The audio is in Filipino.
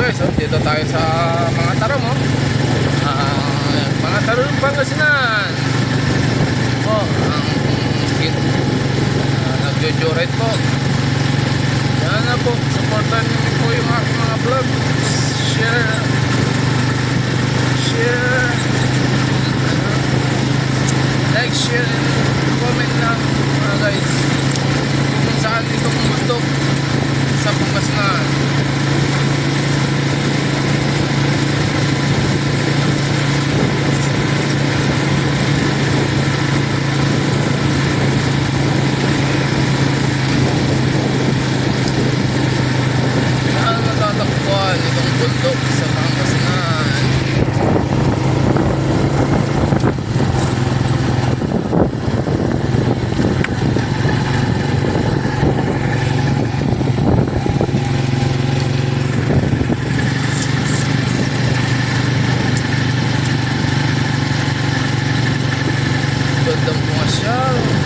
guys, oh, dito tayo sa mga tarong, oh. Mga tarong Pangasinan. Oh, ang nagjo-joyride po. Yan na po, supportan niyo po yung aking mga vlog. Share, like, share, and comment lang mga guys kung saan itong bundok sa Pangasinan. Saan natatakbuhan itong bundok sa Pangasinan? Gandang pumasyal.